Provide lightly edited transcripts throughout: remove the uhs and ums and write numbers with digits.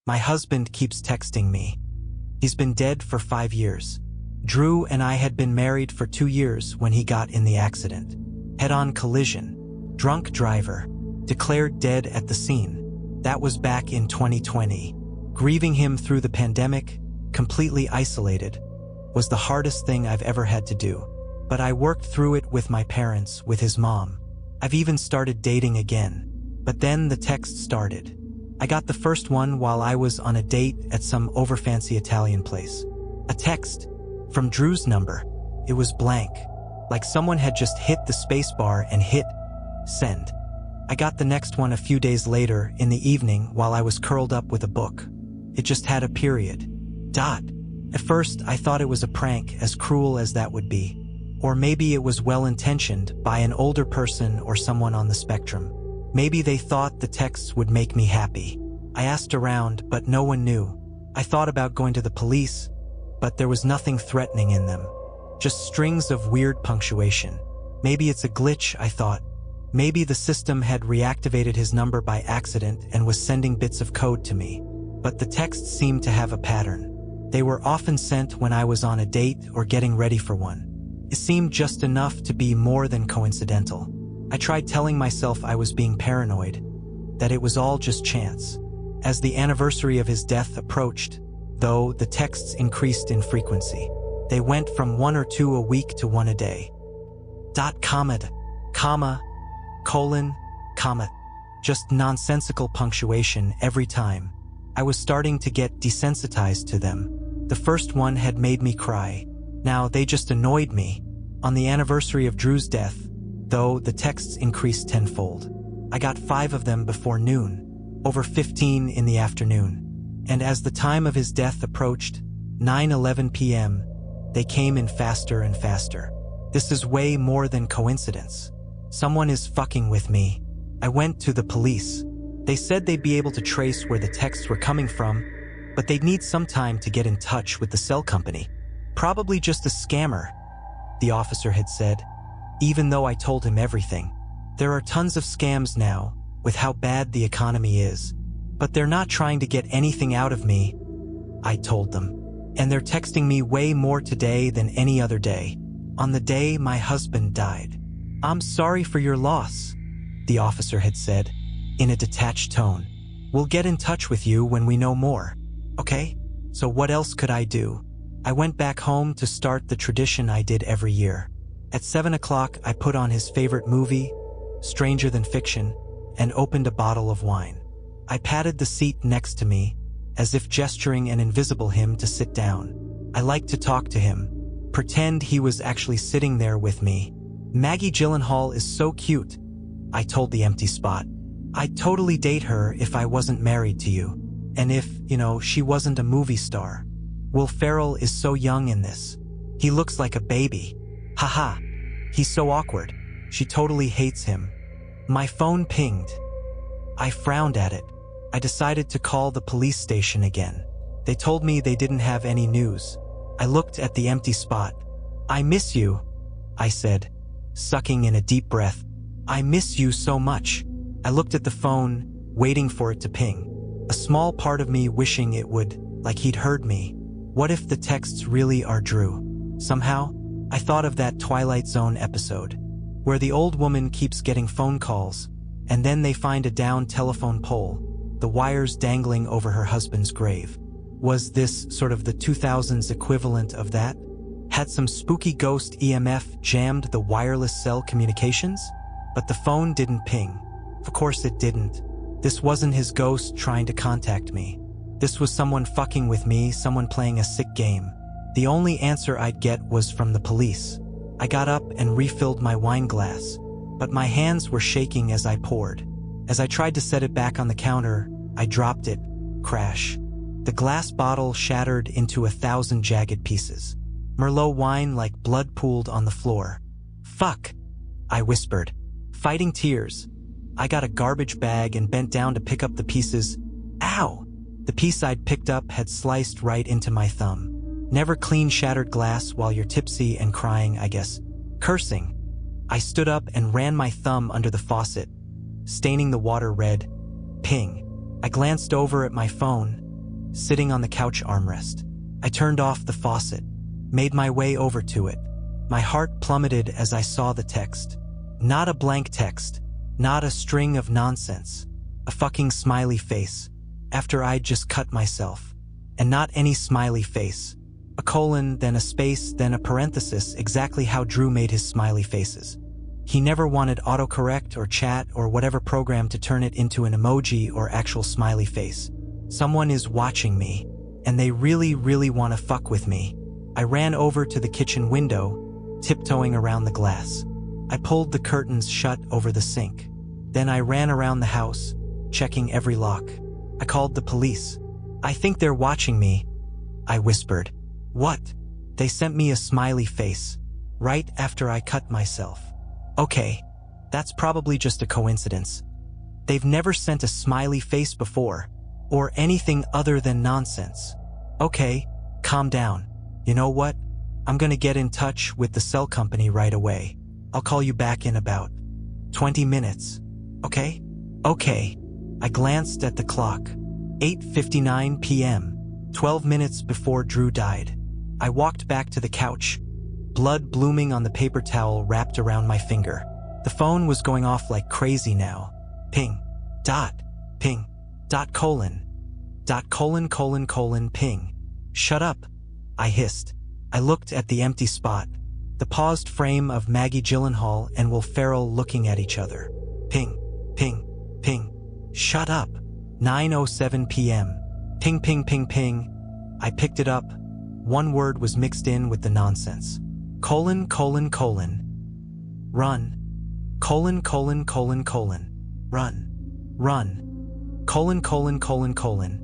My husband keeps texting me. He's been dead for 5 years. Drew and I had been married for 2 years when he got in the accident. Head-on collision. Drunk driver. Declared dead at the scene. That was back in 2020. Grieving him through the pandemic, completely isolated, was the hardest thing I've ever had to do. But I worked through it with my parents, with his mom. I've even started dating again. But then the text started. I got the first one while I was on a date at some overfancy Italian place. A text from Drew's number. It was blank, like someone had just hit the spacebar and hit send. I got the next one a few days later in the evening while I was curled up with a book. It just had a period. Dot. At first, I thought it was a prank, as cruel as that would be. Or maybe it was well-intentioned by an older person or someone on the spectrum. Maybe they thought the texts would make me happy. I asked around, but no one knew. I thought about going to the police, but there was nothing threatening in them. Just strings of weird punctuation. Maybe it's a glitch, I thought. Maybe the system had reactivated his number by accident and was sending bits of code to me. But the texts seemed to have a pattern. They were often sent when I was on a date or getting ready for one. It seemed just enough to be more than coincidental. I tried telling myself I was being paranoid, that it was all just chance. As the anniversary of his death approached, though, the texts increased in frequency. They went from 1 or 2 a week to 1 a day. Comma, colon, comma. Just nonsensical punctuation every time. I was starting to get desensitized to them. The first one had made me cry. Now they just annoyed me. On the anniversary of Drew's death, though, the texts increased tenfold. I got 5 of them before noon, over 15 in the afternoon. And as the time of his death approached, 9:11 p.m., they came in faster and faster. This is way more than coincidence. Someone is fucking with me. I went to the police. They said they'd be able to trace where the texts were coming from, but they'd need some time to get in touch with the cell company. Probably just a scammer, the officer had said. Even though I told him everything. There are tons of scams now, with how bad the economy is. But they're not trying to get anything out of me, I told them. And they're texting me way more today than any other day. On the day my husband died. I'm sorry for your loss, the officer had said, in a detached tone. We'll get in touch with you when we know more, okay? So what else could I do? I went back home to start the tradition I did every year. At 7 o'clock, I put on his favorite movie, Stranger Than Fiction, and opened a bottle of wine. I patted the seat next to me, as if gesturing an invisible him to sit down. I liked to talk to him, pretend he was actually sitting there with me. Maggie Gyllenhaal is so cute, I told the empty spot. I'd totally date her if I wasn't married to you. And if, she wasn't a movie star. Will Ferrell is so young in this. He looks like a baby. Haha. He's so awkward. She totally hates him. My phone pinged. I frowned at it. I decided to call the police station again. They told me they didn't have any news. I looked at the empty spot. I miss you, I said, sucking in a deep breath. I miss you so much. I looked at the phone, waiting for it to ping. A small part of me wishing it would, like he'd heard me. What if the texts really are Drew? Somehow, I thought of that Twilight Zone episode, where the old woman keeps getting phone calls, and then they find a downed telephone pole, the wires dangling over her husband's grave. Was this sort of the 2000s equivalent of that? Had some spooky ghost EMF jammed the wireless cell communications? But the phone didn't ping. Of course it didn't. This wasn't his ghost trying to contact me. This was someone fucking with me, someone playing a sick game. The only answer I'd get was from the police. I got up and refilled my wine glass, but my hands were shaking as I poured. As I tried to set it back on the counter, I dropped it. Crash. The glass bottle shattered into 1,000 jagged pieces. Merlot wine like blood pooled on the floor. Fuck, I whispered, fighting tears. I got a garbage bag and bent down to pick up the pieces. Ow! The piece I'd picked up had sliced right into my thumb. Never clean shattered glass while you're tipsy and crying, I guess. Cursing. I stood up and ran my thumb under the faucet, staining the water red. Ping. I glanced over at my phone. sitting on the couch armrest. I turned off the faucet, made my way over to it. My heart plummeted as I saw the text. Not a blank text, not a string of nonsense. A fucking smiley face, after I'd just cut myself. And not any smiley face. A colon, then a space, then a parenthesis, exactly how Drew made his smiley faces. He never wanted autocorrect or chat or whatever program to turn it into an emoji or actual smiley face. Someone is watching me, and they really, really want to fuck with me. I ran over to the kitchen window, tiptoeing around the glass. I pulled the curtains shut over the sink. Then I ran around the house, checking every lock. I called the police. "I think they're watching me," I whispered. "What?" They sent me a smiley face, right after I cut myself. Okay, that's probably just a coincidence. They've never sent a smiley face before, or anything other than nonsense. Okay, calm down. You know what? I'm gonna get in touch with the cell company right away. I'll call you back in about 20 minutes. Okay? Okay. I glanced at the clock. 8:59 p.m., 12 minutes before Drew died. I walked back to the couch, blood blooming on the paper towel wrapped around my finger. The phone was going off like crazy now. Ping. Dot. Ping. Dot colon. Dot colon colon colon ping. Shut up, I hissed. I looked at the empty spot, the paused frame of Maggie Gyllenhaal and Will Ferrell looking at each other. Ping. Ping. Ping. Shut up. 9:07 p.m. Ping ping ping ping. I picked it up. One word was mixed in with the nonsense. Colon colon colon. Run. Colon colon colon colon. Run. Run. Colon colon colon colon.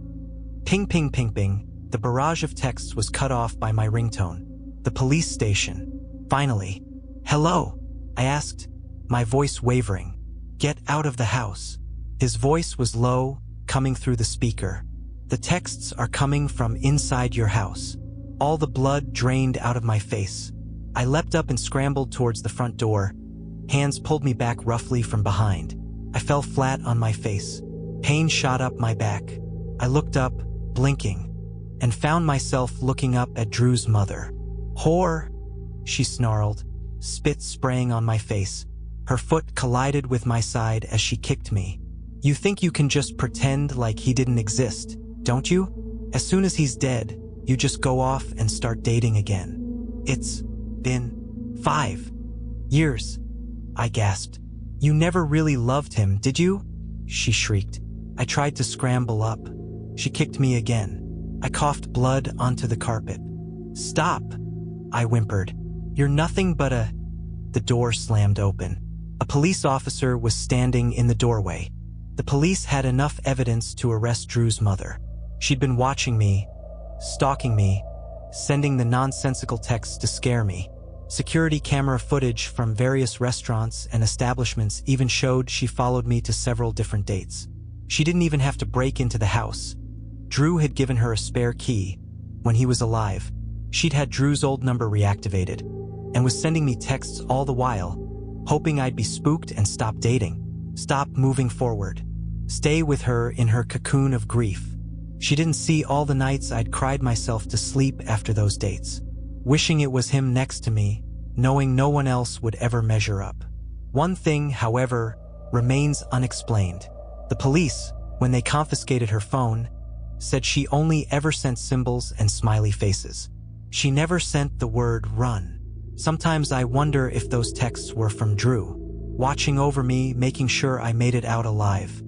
Ping ping ping ping. The barrage of texts was cut off by my ringtone. The police station. Finally. "Hello?" I asked, my voice wavering. "Get out of the house." His voice was low, coming through the speaker. "The texts are coming from inside your house." All the blood drained out of my face. I leapt up and scrambled towards the front door. Hands pulled me back roughly from behind. I fell flat on my face. Pain shot up my back. I looked up, blinking, and found myself looking up at Drew's mother. "Whore!" she snarled, spit spraying on my face. Her foot collided with my side as she kicked me. "You think you can just pretend like he didn't exist, don't you? As soon as he's dead, you just go off and start dating again. It's been 5 years, I gasped. "You never really loved him, did you?" she shrieked. I tried to scramble up. She kicked me again. I coughed blood onto the carpet. "Stop," I whimpered. "You're nothing but a..." The door slammed open. A police officer was standing in the doorway. The police had enough evidence to arrest Drew's mother. She'd been watching me, stalking me, sending the nonsensical texts to scare me. Security camera footage from various restaurants and establishments even showed she followed me to several different dates. She didn't even have to break into the house. Drew had given her a spare key. When he was alive, she'd had Drew's old number reactivated and was sending me texts all the while, hoping I'd be spooked and stop dating, stop moving forward, stay with her in her cocoon of grief. She didn't see all the nights I'd cried myself to sleep after those dates, wishing it was him next to me, knowing no one else would ever measure up. One thing, however, remains unexplained. The police, when they confiscated her phone, said she only ever sent symbols and smiley faces. She never sent the word run. Sometimes I wonder if those texts were from Drew, watching over me, making sure I made it out alive.